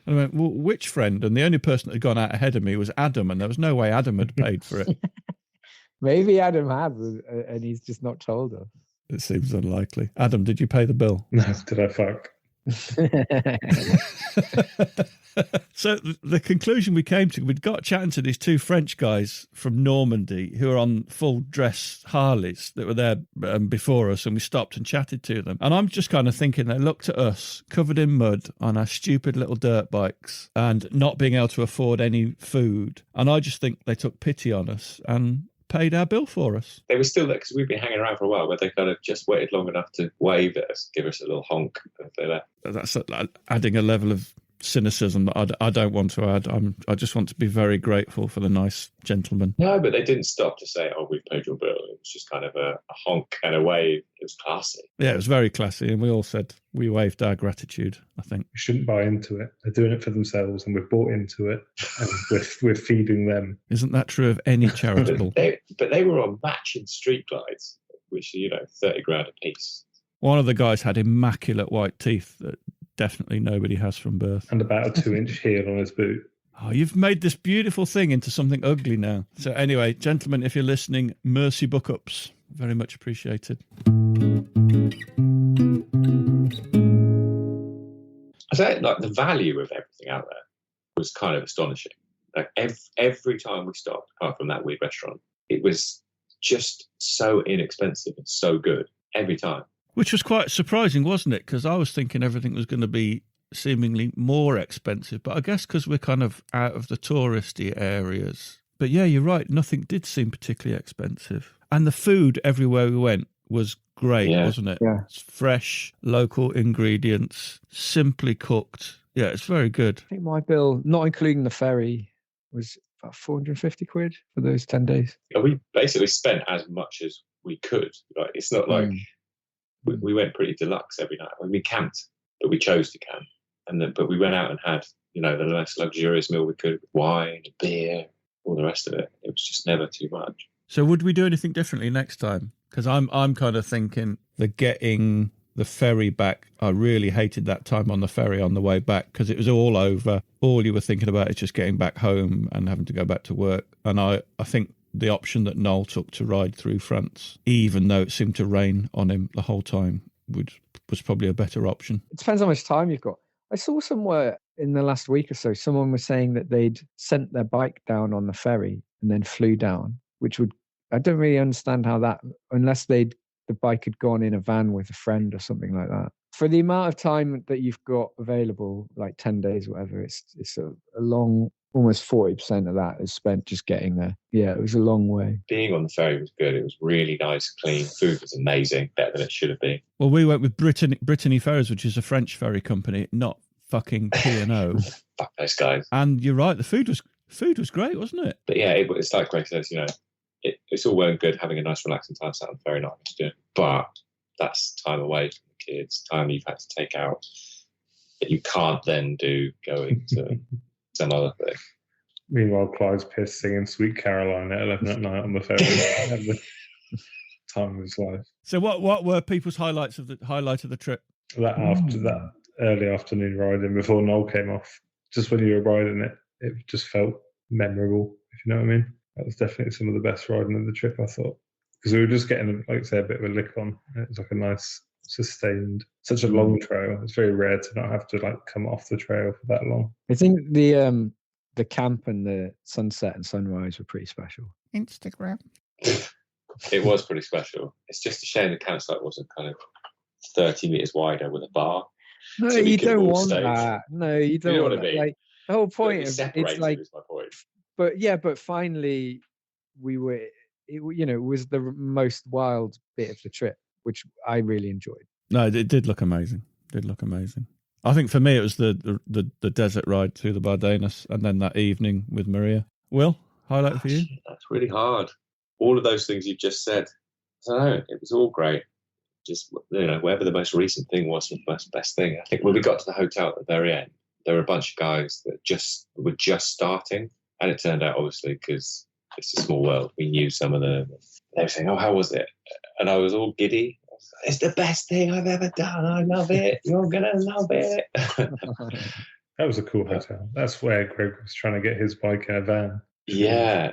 And I went, "Well, which friend?" And the only person that had gone out ahead of me was Adam, and there was no way Adam had paid for it. Maybe Adam had, and he's just not told us. It seems unlikely. Adam, did you pay the bill? No, did I fuck? So the conclusion we came to, we'd got chatting to these 2 French guys from Normandy who were on full dress Harleys that were there before us, and we stopped and chatted to them. And I'm just kind of thinking they looked at us covered in mud on our stupid little dirt bikes and not being able to afford any food. And I just think they took pity on us and paid our bill for us. They were still there because we've been hanging around for a while, but they kind of just waited long enough to wave at us, give us a little honk if they left. That's adding a level of cynicism that I don't want to add. I just want to be very grateful for the nice gentleman. No, but they didn't stop to say, "Oh, we've paid your bill." It was just kind of a honk and a wave. It was classy. Yeah, it was very classy, and we all said we waved our gratitude, I think. We shouldn't buy into it. They're doing it for themselves, and we've bought into it, and we're feeding them. Isn't that true of any charitable? but they were on matching street glides, which are, 30 grand a piece. One of the guys had immaculate white teeth that definitely nobody has from birth. And about a 2-inch heel on his boot. Oh, you've made this beautiful thing into something ugly now. So anyway, gentlemen, if you're listening, mercy book-ups. Very much appreciated. I say, the value of everything out there was kind of astonishing. Like every time we stopped, apart from that weird restaurant, it was just so inexpensive and so good every time. Which was quite surprising, wasn't it? Because I was thinking everything was going to be seemingly more expensive. But I guess because we're kind of out of the touristy areas. But yeah, you're right. Nothing did seem particularly expensive. And the food everywhere we went was great, wasn't it? Yeah. It's fresh, local ingredients, simply cooked. Yeah, it's very good. I think my bill, not including the ferry, was about 450 quid for those 10 days. Yeah, we basically spent as much as we could. It's not like... We went pretty deluxe every night. We camped, but we chose to camp. But we went out and had, the most luxurious meal we could, with wine, beer, all the rest of it. It was just never too much. So would we do anything differently next time? Because I'm kind of thinking getting the ferry back, I really hated that time on the ferry on the way back because it was all over. All you were thinking about is just getting back home and having to go back to work. And I think the option that Noel took to ride through France, even though it seemed to rain on him the whole time, was probably a better option. It depends how much time you've got. I saw somewhere in the last week or so, someone was saying that they'd sent their bike down on the ferry and then flew down, which would, I don't really understand how that, unless the bike had gone in a van with a friend or something like that. For the amount of time that you've got available, like 10 days, or whatever, it's a long, almost 40% of that is spent just getting there. Yeah, it was a long way. Being on the ferry was good. It was really nice, clean. Food was amazing, better than it should have been. Well, we went with Brittany Ferries, which is a French ferry company, not fucking P&O. Fuck those guys. And you're right, the food was great, wasn't it? But yeah, it's like Greg says, it's all well and good having a nice relaxing time sat on the ferry, not having to do it. But that's time away from the kids, time you've had to take out that you can't then do going to some other thing. Meanwhile, Clyde's pissed singing Sweet Caroline at 11 at night on the ferry. Had the time of his life. So what were people's highlight of the trip? That early afternoon riding before Noel came off, just when you were riding it just felt memorable, if you know what I mean. That was definitely some of the best riding of the trip, I thought, because we were just getting, like I say, a bit of a lick on. It was like a nice sustained, such a long trail. It's very rare to not have to come off the trail for that long. I think the camp and the sunset and sunrise were pretty special. Instagram. It was pretty special. It's just a shame the campsite wasn't kind of 30 meters wider with a bar. No, so you don't want that. No, you don't. You know want what I mean? Like, the whole point of it's like. Is my point. But finally, we were. It was the most wild bit of the trip, which I really enjoyed. No, it did look amazing. I think for me it was the desert ride through the Bardenas and then that evening with Maria. Will, highlight for you? That's really hard. All of those things you've just said. I don't know. It was all great. Just, whatever the most recent thing was the best thing. I think when we got to the hotel at the very end, there were a bunch of guys that were just starting. And it turned out, obviously, because it's a small world, we knew some of them. They were saying, "Oh, how was it?" And I was all giddy. I was like, "It's the best thing I've ever done. I love it. You're going to love it." That was a cool hotel. That's where Greg was trying to get his bike in a van. Yeah.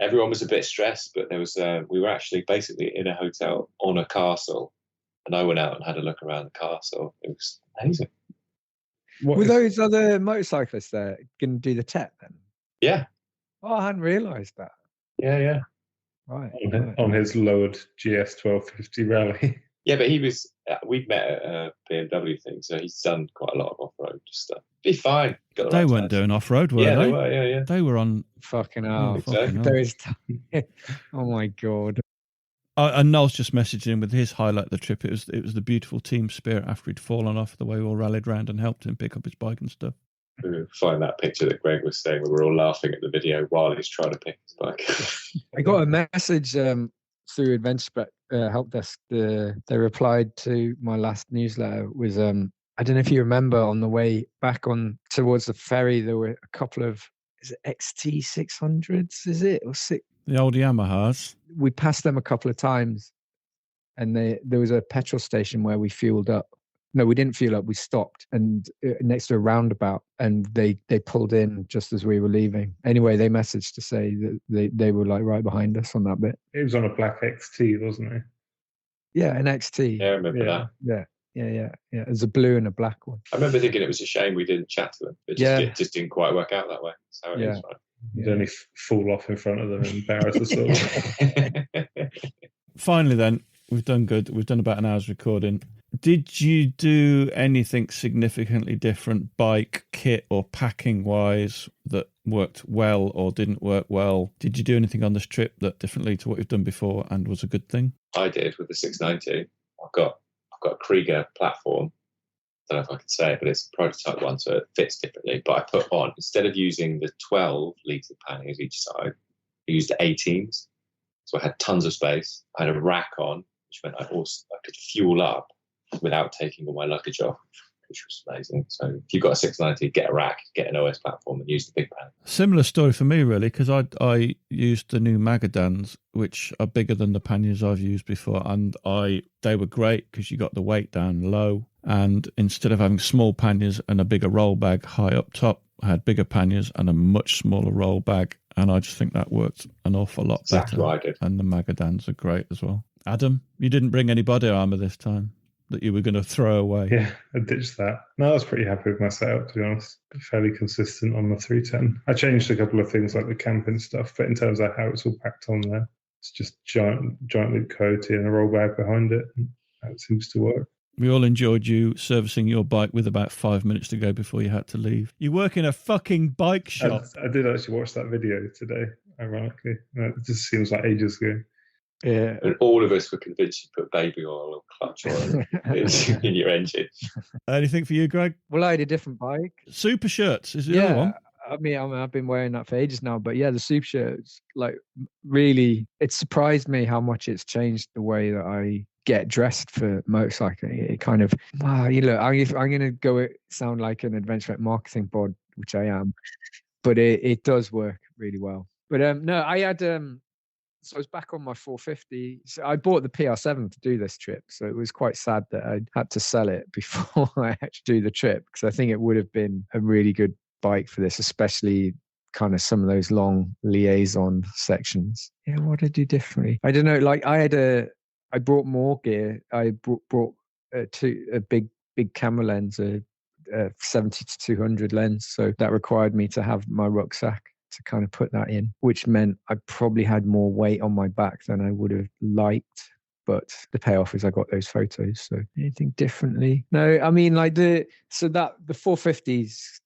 Everyone was a bit stressed, but we were actually basically in a hotel on a castle. And I went out and had a look around the castle. It was amazing. Were those other motorcyclists there going to do the TET then? Yeah. Oh, I hadn't realised that. Yeah. Right. On his lowered GS 1250 rally. Yeah, but we'd met at a BMW thing, so he's done quite a lot of off-road stuff. Be fine. They weren't doing off-road, were they? They were, yeah. They were on... Fucking hell. Oh my God. And Noel's just messaged in with his highlight of the trip. It was the beautiful team spirit after he'd fallen off, the way we all rallied round and helped him pick up his bike and stuff. Find that picture that Greg was saying, we were all laughing at the video while he's trying to pick his bike. I got a message through Adventure Help Desk. They replied to my last newsletter was, I don't know if you remember, on the way back towards the ferry, there were a couple of, is it XT600s, is it? Or six? The old Yamahas. We passed them a couple of times, and there was a petrol station where we fueled up. No, we didn't fuel up. We stopped and next to a roundabout, and they pulled in just as we were leaving. Anyway, they messaged to say that they were like right behind us on that bit. It was on a black XT, wasn't it? Yeah, an XT. Yeah, I remember that. Yeah. There's a blue and a black one. I remember thinking it was a shame we didn't chat to them. It just didn't quite work out that way. That's how it is, right? You'd only fall off in front of them and embarrass us all. Finally, then, we've done good. We've done about an hour's recording. Did you do anything significantly different, bike, kit, or packing-wise, that worked well or didn't work well? Did you do anything on this trip that differently to what you've done before and was a good thing? I did with the 690. I've got a Krieger platform. I don't know if I can say it, but it's a prototype one, so it fits differently. But I put on, instead of using the 12-litre panniers each side, I used the 18s. So I had tons of space. I had a rack on, which meant I could fuel up without taking all my luggage off, which was amazing. So if you've got a 690, get a rack, get an OS platform, and use the big panel. Similar story for me, really, because I used the new Magadans, which are bigger than the panniers I've used before, and they were great because you got the weight down low. And instead of having small panniers and a bigger roll bag high up top, I had bigger panniers and a much smaller roll bag. And I just think that worked an awful lot better. Exactly what I did. And the Magadans are great as well. Adam, you didn't bring any body armour this time. that you were going to throw away. Yeah, I ditched that. No, I was pretty happy with my setup, to be honest. Fairly consistent on the 310. I changed a couple of things like the camping stuff, but in terms of how it's all packed on there, it's just giant loop coyote and a roll bag behind it. And that seems to work. We all enjoyed you servicing your bike with about 5 minutes to go before you had to leave. You work in a fucking bike shop. I did actually watch that video today, ironically. It just seems like ages ago. Yeah. And all of us were convinced you put baby oil or clutch oil in your engine. Anything for you, Greg? Well, I had a different bike. Super shirts is the other one. I mean, I've been wearing that for ages now, but yeah, the super shirts, like, really, it surprised me how much it's changed the way that I get dressed for motorcycling. It kind of, I'm going to go sound like an adventure marketing bod, which I am, but it does work really well. But no, I had, so I was back on my 450. So I bought the PR7 to do this trip. So it was quite sad that I had to sell it before I actually do the trip, because I think it would have been a really good bike for this, especially kind of some of those long liaison sections. Yeah, what did I do differently? I don't know. Like I brought more gear. I brought a big camera lens, a 70 to 200 lens. So that required me to have my rucksack to kind of put that in, which meant I probably had more weight on my back than I would have liked. But the payoff is I got those photos. So anything differently? No, I mean, like the 450's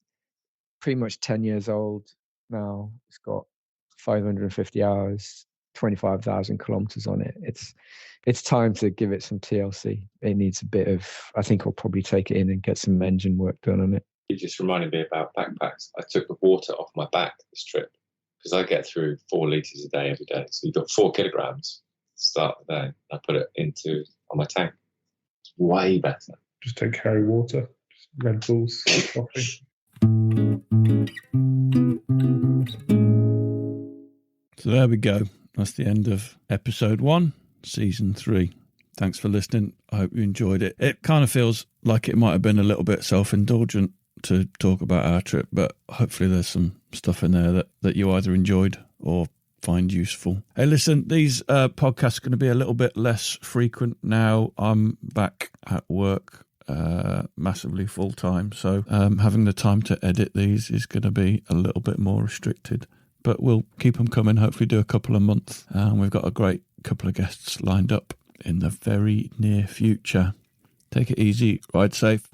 pretty much 10 years old now. It's got 550 hours, 25,000 kilometers on it. It's time to give it some TLC. It needs a bit of, I think I'll probably take it in and get some engine work done on it. It just reminded me about backpacks. I took the water off my back this trip because I get through 4 litres a day every day. So you've got 4 kilograms to start the day. I put it on my tank. It's way better. Just don't carry water. Just Red Bulls, coffee. So there we go. That's the end of episode 1, season 3. Thanks for listening. I hope you enjoyed it. It kind of feels like it might have been a little bit self-indulgent to talk about our trip, but hopefully there's some stuff in there that you either enjoyed or find useful. Hey, listen, these podcasts are going to be a little bit less frequent now. I'm back at work massively full-time, so having the time to edit these is going to be a little bit more restricted. But we'll keep them coming, hopefully do a couple a month. We've got a great couple of guests lined up in the very near future. Take it easy, ride safe.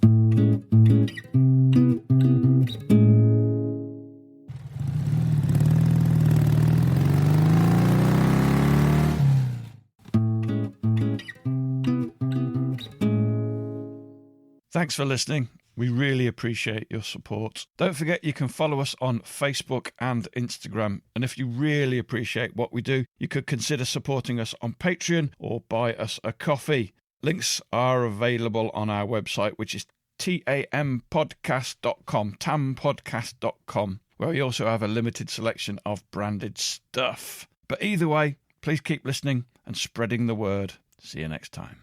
Thanks for listening. We really appreciate your support. Don't forget you can follow us on Facebook and Instagram. And if you really appreciate what we do, you could consider supporting us on Patreon or buy us a coffee. Links are available on our website, which is tampodcast.com, tampodcast.com, where we also have a limited selection of branded stuff. But either way, please keep listening and spreading the word. See you next time.